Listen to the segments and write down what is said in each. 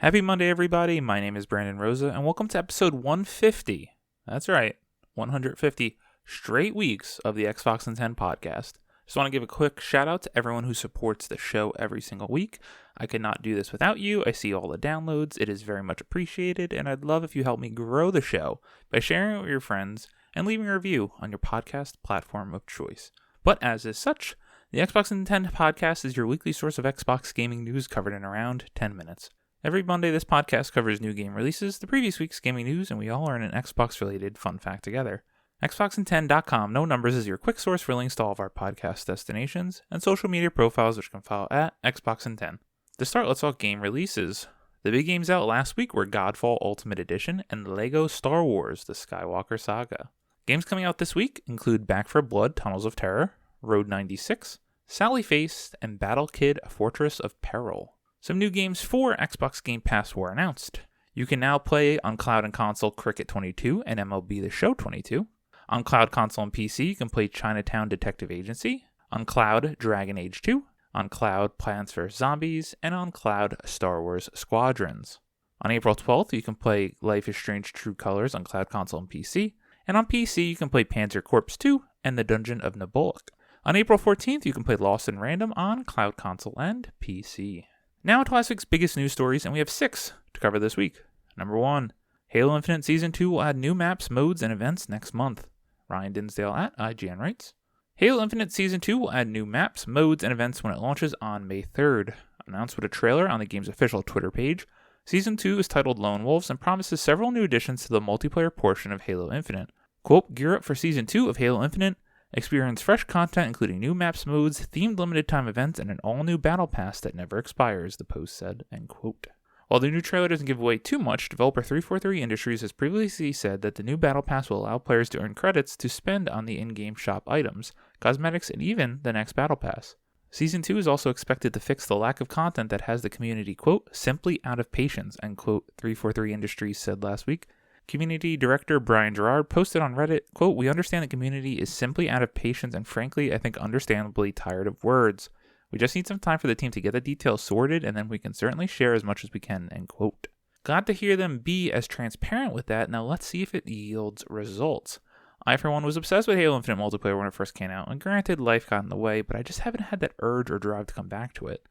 Happy Monday, everybody. My name is Brandon Rosa, and welcome to episode 150. That's right, 150 straight weeks of the Xbox and 10 podcast. Just want to give a quick shout out to everyone who supports the show every single week. I could not do this without you. I see all the downloads. It is very much appreciated, and I'd love if you help me grow the show by sharing it with your friends and leaving a review on your podcast platform of choice. But as is such, the Xbox and 10 podcast is your weekly source of Xbox gaming news covered in around 10 minutes. Every Monday, this podcast covers new game releases, the previous week's gaming news, and we all learn an Xbox-related fun fact together. Xboxand10.com, no numbers, is your quick source for links to all of our podcast destinations and social media profiles, which you can follow at Xboxand10. To start, let's talk game releases. The big games out last week were Godfall Ultimate Edition and Lego Star Wars: The Skywalker Saga. Games coming out this week include Back 4 Blood: Tunnels of Terror, Road 96, Sally Face, and Battle Kid: Fortress of Peril. Some new games for Xbox Game Pass were announced. You can now play on cloud and console Cricket 22 and MLB The Show 22. On cloud, console, and PC, you can play Chinatown Detective Agency. On cloud, Dragon Age 2. On cloud, Plants vs. Zombies. And on cloud, Star Wars Squadrons. On April 12th, you can play Life is Strange True Colors on cloud, console, and PC. And on PC, you can play Panzer Corps 2 and The Dungeon of Nibelung. On April 14th, you can play Lost in Random on cloud, console, and PC. Now to last week's biggest news stories, and we have 6 to cover this week. Number 1, Halo Infinite Season 2 will add new maps, modes, and events next month. Ryan Dinsdale at IGN writes, Halo Infinite Season 2 will add new maps, modes, and events when it launches on May 3rd. Announced with a trailer on the game's official Twitter page, Season 2 is titled Lone Wolves and promises several new additions to the multiplayer portion of Halo Infinite. Quote, gear up for Season 2 of Halo Infinite, experience fresh content including new maps, modes, themed limited time events, and an all-new battle pass that never expires, the post said, end quote. While the new trailer doesn't give away too much, developer 343 Industries has previously said that the new battle pass will allow players to earn credits to spend on the in-game shop items, cosmetics, and even the next battle pass. Season 2 is also expected to fix the lack of content that has the community, quote, simply out of patience, end quote, 343 Industries said last week. Community director Brian Gerard posted on Reddit, quote, we understand the community is simply out of patience and frankly, I think understandably tired of words. We just need some time for the team to get the details sorted and then we can certainly share as much as we can, end quote. Glad to hear them be as transparent with that. Now let's see if it yields results. I, for one, was obsessed with Halo Infinite multiplayer when it first came out, and granted, life got in the way, but I just haven't had that urge or drive to come back to it.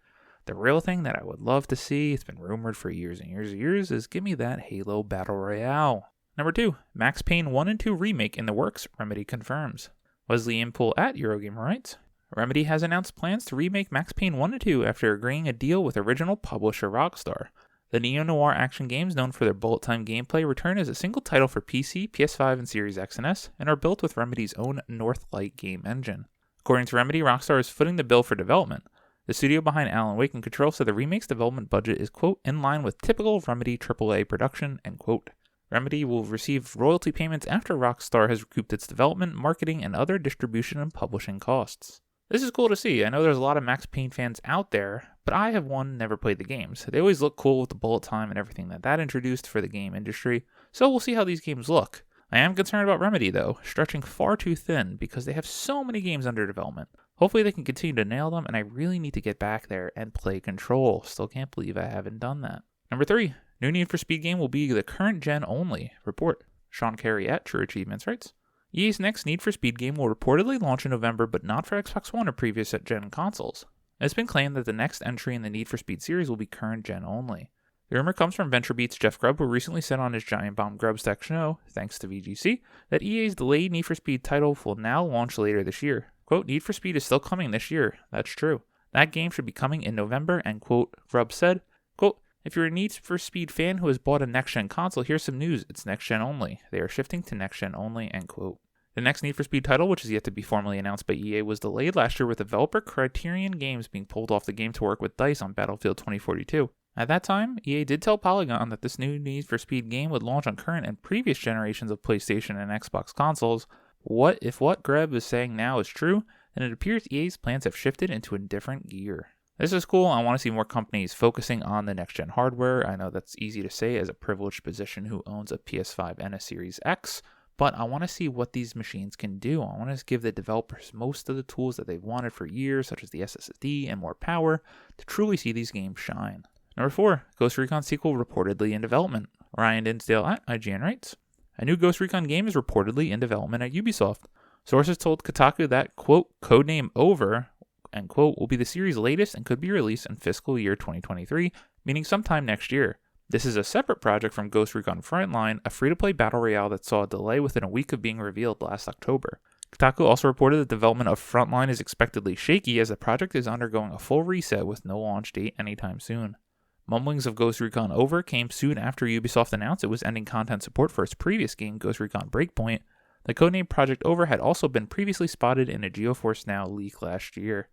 The real thing that I would love to see, it's been rumored for years and years and years, is give me that Halo Battle Royale. Number 2, Max Payne 1 and 2 Remake in the works, Remedy confirms. Wesley Impool at Eurogamer writes, Remedy has announced plans to remake Max Payne 1 and 2 after agreeing a deal with original publisher Rockstar. The neo-noir action games known for their bullet-time gameplay return as a single title for PC, PS5, and Series X and S, and are built with Remedy's own Northlight game engine. According to Remedy, Rockstar is footing the bill for development. The studio behind Alan Wake and Control said the remake's development budget is, quote, in line with typical Remedy AAA production, end quote. Remedy will receive royalty payments after Rockstar has recouped its development, marketing, and other distribution and publishing costs. This is cool to see. I know there's a lot of Max Payne fans out there, but I have never played the games. They always look cool with the bullet time and everything that introduced for the game industry, so we'll see how these games look. I am concerned about Remedy, though, stretching far too thin because they have so many games under development. Hopefully they can continue to nail them, and I really need to get back there and play Control. Still can't believe I haven't done that. Number 3, new Need for Speed game will be the current gen only. Report. Sean Carey at True Achievements writes, EA's next Need for Speed game will reportedly launch in November, but not for Xbox One or previous gen consoles. It's been claimed that the next entry in the Need for Speed series will be current gen only. The rumor comes from VentureBeat's Jeff Grubb, who recently said on his Giant Bomb Grubstack show, thanks to VGC, that EA's delayed Need for Speed title will now launch later this year. Quote, Need for Speed is still coming this year. That's true. That game should be coming in November, and quote, Grubb said, quote, if you're a Need for Speed fan who has bought a next-gen console, here's some news. It's next-gen only. They are shifting to next-gen only, end quote. The next Need for Speed title, which is yet to be formally announced by EA, was delayed last year with developer Criterion Games being pulled off the game to work with DICE on Battlefield 2042. At that time, EA did tell Polygon that this new Need for Speed game would launch on current and previous generations of PlayStation and Xbox consoles. If what Greb is saying now is true, then it appears EA's plans have shifted into a different gear. This is cool. I want to see more companies focusing on the next-gen hardware. I know that's easy to say as a privileged position who owns a PS5 and a Series X, but I want to see what these machines can do. I want to give the developers most of the tools that they've wanted for years, such as the SSD and more power, to truly see these games shine. Number 4, Ghost Recon sequel reportedly in development. Ryan Dinsdale at IGN writes, a new Ghost Recon game is reportedly in development at Ubisoft. Sources told Kotaku that, quote, codename Over, end quote, will be the series' latest and could be released in fiscal year 2023, meaning sometime next year. This is a separate project from Ghost Recon Frontline, a free-to-play battle royale that saw a delay within a week of being revealed last October. Kotaku also reported that development of Frontline is expectedly shaky as the project is undergoing a full reset with no launch date anytime soon. Mumblings of Ghost Recon Over came soon after Ubisoft announced it was ending content support for its previous game, Ghost Recon Breakpoint. The codename Project Over had also been previously spotted in a GeoForce Now leak last year.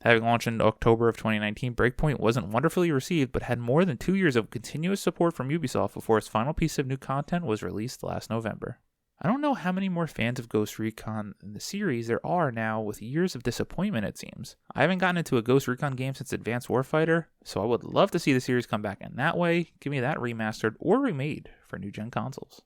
Having launched in October of 2019, Breakpoint wasn't wonderfully received, but had more than 2 years of continuous support from Ubisoft before its final piece of new content was released last November. I don't know how many more fans of Ghost Recon in the series there are now with years of disappointment, it seems. I haven't gotten into a Ghost Recon game since Advanced Warfighter, so I would love to see the series come back in that way. Give me that remastered or remade for new-gen consoles.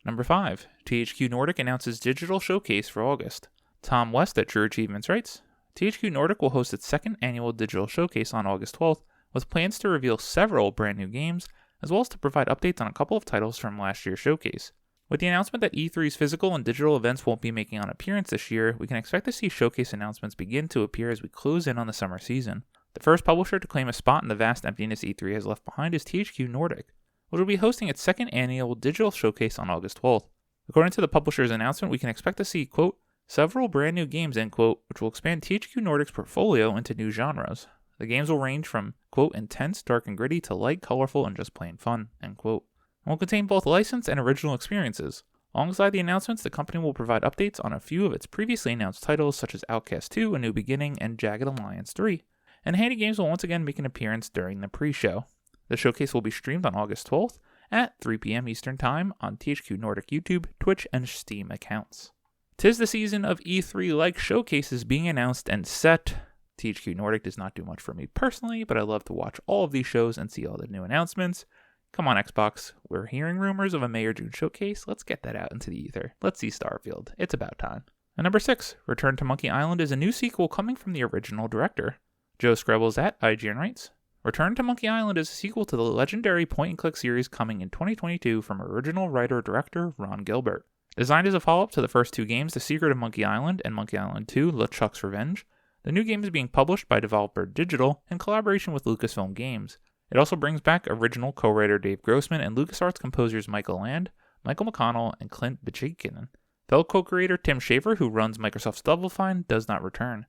Number 5, THQ Nordic announces digital showcase for August. Tom West at True Achievements writes, THQ Nordic will host its second annual digital showcase on August 12th, with plans to reveal several brand new games, as well as to provide updates on a couple of titles from last year's showcase. With the announcement that E3's physical and digital events won't be making an appearance this year, we can expect to see showcase announcements begin to appear as we close in on the summer season. The first publisher to claim a spot in the vast emptiness E3 has left behind is THQ Nordic, which will be hosting its second annual digital showcase on August 12th. According to the publisher's announcement, we can expect to see, quote, several brand new games, end quote, which will expand THQ Nordic's portfolio into new genres. The games will range from, quote, intense, dark, and gritty to light, colorful, and just plain fun, end quote. And will contain both licensed and original experiences. Alongside the announcements, the company will provide updates on a few of its previously announced titles such as Outcast 2, A New Beginning, and Jagged Alliance 3. And handy games will once again make an appearance during the pre-show. The showcase will be streamed on August 12th at 3 p.m. Eastern Time on THQ Nordic YouTube, Twitch, and Steam accounts. 'Tis the season of E3-like showcases being announced and set. THQ Nordic does not do much for me personally, but I love to watch all of these shows and see all the new announcements. Come on, Xbox. We're hearing rumors of a May or June showcase. Let's get that out into the ether. Let's see Starfield. It's about time. And number 6, Return to Monkey Island is a new sequel coming from the original director. Joe Screbbles at IGN writes, Return to Monkey Island is a sequel to the legendary point-and-click series coming in 2022 from original writer-director Ron Gilbert. Designed as a follow-up to the first 2 games, The Secret of Monkey Island and Monkey Island 2, LeChuck's Revenge, the new game is being published by Developer Digital in collaboration with Lucasfilm Games. It also brings back original co-writer Dave Grossman and LucasArts composers Michael Land, Michael McConnell, and Clint Bajikinen. Fellow co-creator Tim Schafer, who runs Microsoft's Double Fine, does not return.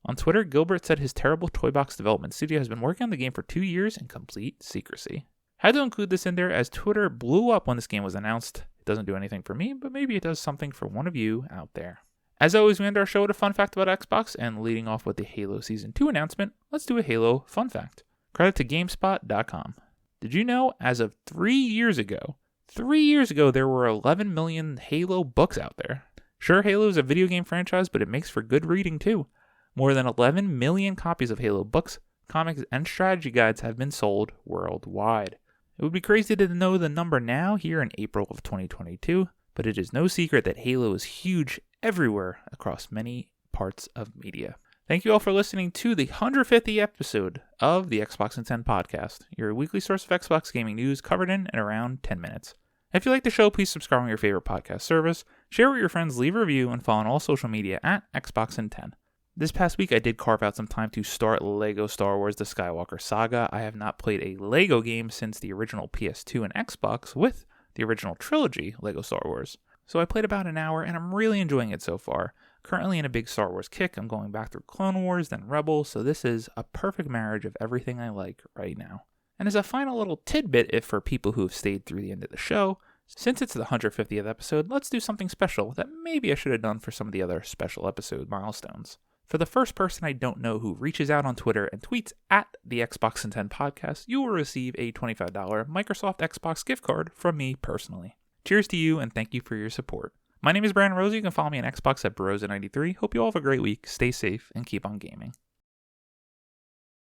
On Twitter, Gilbert said his terrible Toy Box development studio has been working on the game for 2 years in complete secrecy. Had to include this in there as Twitter blew up when this game was announced. It doesn't do anything for me, but maybe it does something for one of you out there. As always, we end our show with a fun fact about Xbox, and leading off with the Halo Season 2 announcement, let's do a Halo fun fact. Credit to GameSpot.com. Did you know, as of 3 years ago, there were 11 million Halo books out there? Sure, Halo is a video game franchise, but it makes for good reading too. More than 11 million copies of Halo books, comics, and strategy guides have been sold worldwide. It would be crazy to know the number now here in April of 2022, but it is no secret that Halo is huge everywhere across many parts of media. Thank you all for listening to the 150th episode of the Xbox in 10 podcast, your weekly source of Xbox gaming news covered in and around 10 minutes. If you like the show, please subscribe on your favorite podcast service, share with your friends, leave a review, and follow on all social media at Xbox in 10. This past week, I did carve out some time to start LEGO Star Wars The Skywalker Saga. I have not played a LEGO game since the original PS2 and Xbox with the original trilogy, LEGO Star Wars. So I played about an hour, and I'm really enjoying it so far. Currently in a big Star Wars kick. I'm going back through Clone Wars, then Rebels, so this is a perfect marriage of everything I like right now. And as a final little tidbit, if for people who have stayed through the end of the show, since it's the 150th episode, let's do something special that maybe I should have done for some of the other special episode milestones. For the first person I don't know who reaches out on Twitter and tweets at the Xbox in 10 podcast, you will receive a $25 Microsoft Xbox gift card from me personally. Cheers to you, and thank you for your support. My name is Brandon Rosa. You can follow me on Xbox at Barosa93. Hope you all have a great week. Stay safe and keep on gaming.